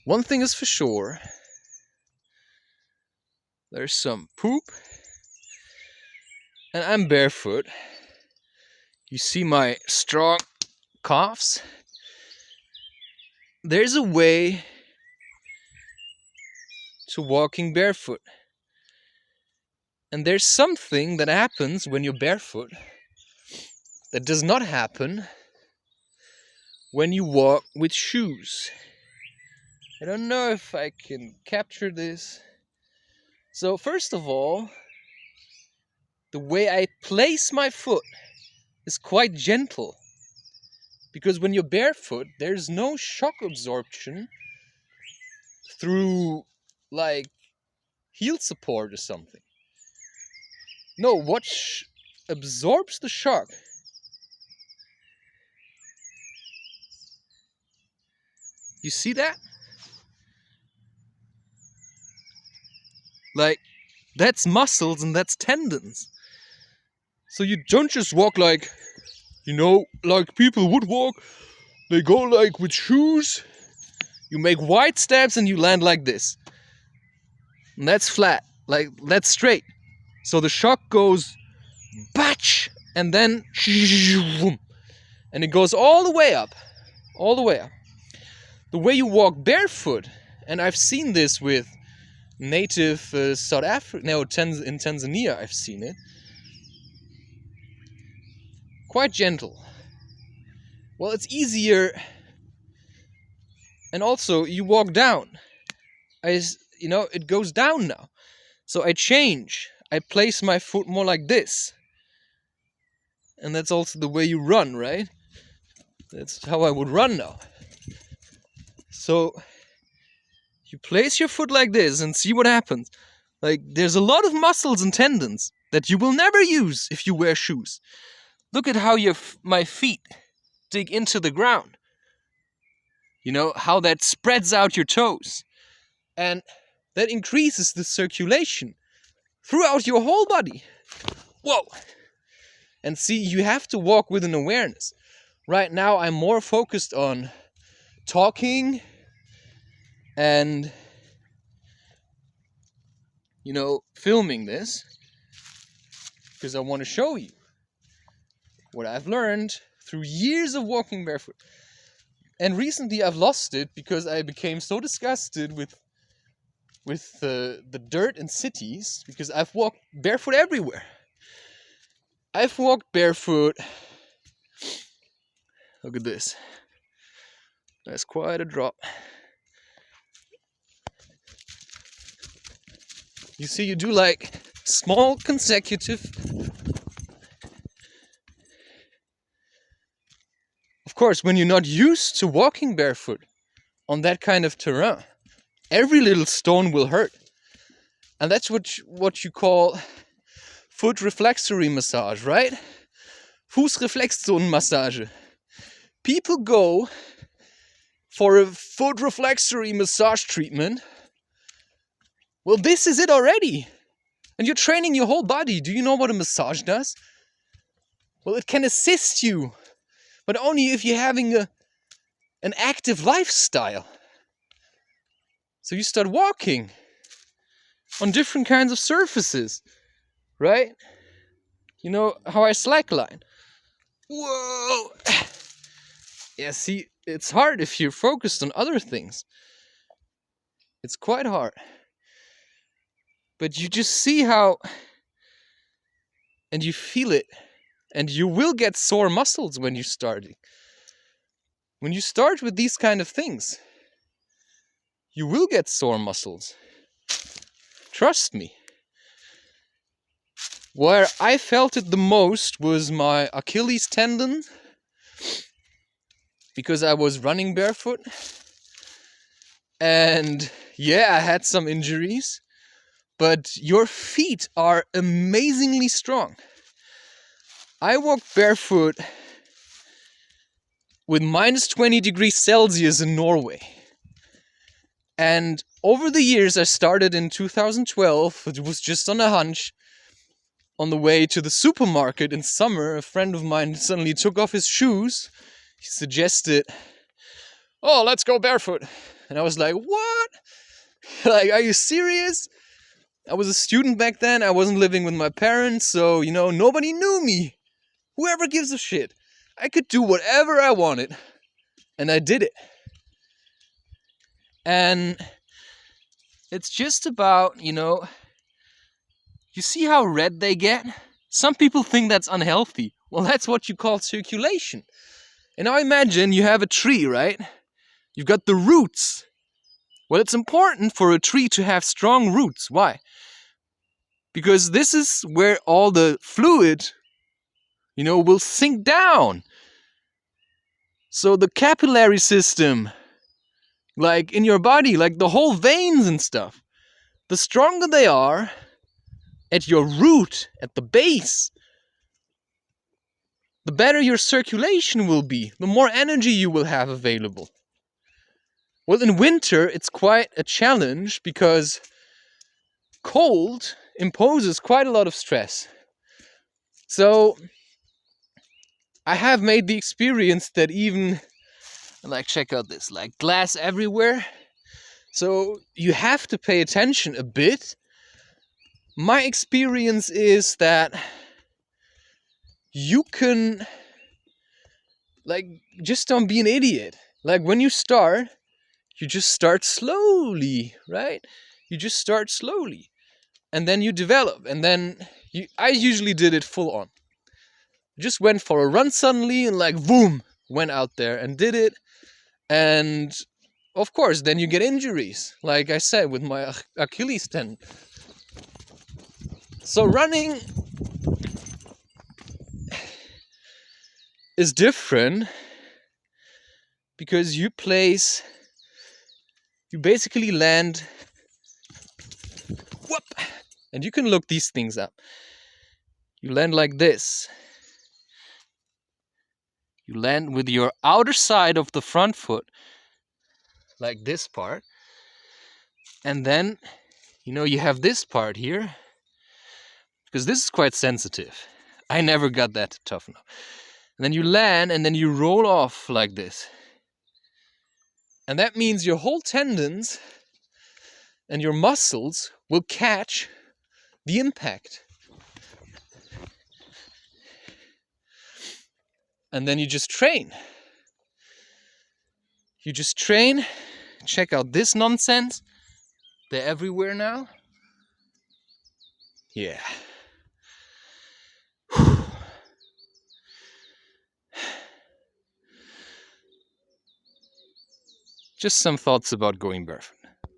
One thing is for sure. There's some poop. And I'm barefoot. You see my strong calves? There's a way to walking barefoot. And there's something that happens when you're barefoot that does not happen when you walk with shoes. I don't know if I can capture this. So first of all, the way I place my foot is quite gentle. Because when you're barefoot, there's no shock absorption through like heel support or something. No, what absorbs the shock you see that? Like, that's muscles and that's tendons. So you don't just walk like, like people would walk. They go like with shoes. You make wide steps and you land like this. And that's flat, like that's straight. So the shock goes batch and then and it goes all the way up. All the way up. The way you walk barefoot, and I've seen this with native South Africa, in Tanzania I've seen it. Quite gentle. Well, it's easier. And also, you walk down. It goes down now. So I change. I place my foot more like this. And that's also the way you run, right? That's how I would run now. So you place your foot like this and see what happens. Like, there's a lot of muscles and tendons that you will never use if you wear shoes. Look at how my feet dig into the ground. You know, how that spreads out your toes. And that increases the circulation throughout your whole body. Whoa! And see, you have to walk with an awareness. Right now, I'm more focused on talking and, filming this. Because I want to show you what I've learned through years of walking barefoot. And recently I've lost it because I became so disgusted with the dirt in cities, because I've walked barefoot everywhere. I've walked barefoot. Look at this. That's quite a drop. You see, you do like small consecutive. Of course, when you're not used to walking barefoot on that kind of terrain, every little stone will hurt. And that's what you call foot reflexory massage, right? Fußreflexzonenmassage. People go for a foot reflexory massage treatment. Well, this is it already. And you're training your whole body. Do you know what a massage does? Well, it can assist you, but only if you're having an active lifestyle. So you start walking on different kinds of surfaces, right? You know how I slackline. Whoa! Yeah, see, it's hard if you're focused on other things. It's quite hard. But you just see how, and you feel it, and you will get sore muscles when you start. When you start with these kind of things, you will get sore muscles. Trust me. Where I felt it the most was my Achilles tendon, because I was running barefoot. And yeah, I had some injuries. But your feet are amazingly strong. I walked barefoot with minus 20 degrees Celsius in Norway. And over the years, I started in 2012. It was just on a hunch. On the way to the supermarket in summer, a friend of mine suddenly took off his shoes. He suggested, "Oh, let's go barefoot." And I was like, what? Like, are you serious? I was a student back then. I wasn't living with my parents, so, nobody knew me. Whoever gives a shit? I could do whatever I wanted. And I did it. And it's just about, you see how red they get? Some people think that's unhealthy. Well, that's what you call circulation. And now imagine you have a tree, right? You've got the roots. Well, it's important for a tree to have strong roots. Why? Because this is where all the fluid, will sink down. So the capillary system, like in your body, like the whole veins and stuff, the stronger they are at your root, at the base, the better your circulation will be, the more energy you will have available. Well, in winter, it's quite a challenge because cold imposes quite a lot of stress. So I have made the experience that even, like, check out this, like glass everywhere. So you have to pay attention a bit. My experience is that you can, like, just don't be an idiot. Like, when you start, you just start slowly, right? You just start slowly. And then you develop. And then I usually did it full on. Just went for a run suddenly and like, boom, went out there and did it. And of course, then you get injuries. Like I said, with my Achilles tendon. So running is different because you basically land, whoop, and you can look these things up. You land like this. You land with your outer side of the front foot, like this part. And then, you have this part here, because this is quite sensitive. I never got that tough enough. And then you land and then you roll off like this. And that means your whole tendons and your muscles will catch the impact. And then you just train. You just train. Check out this nonsense. They're everywhere now. Yeah. Just some thoughts about going barefoot.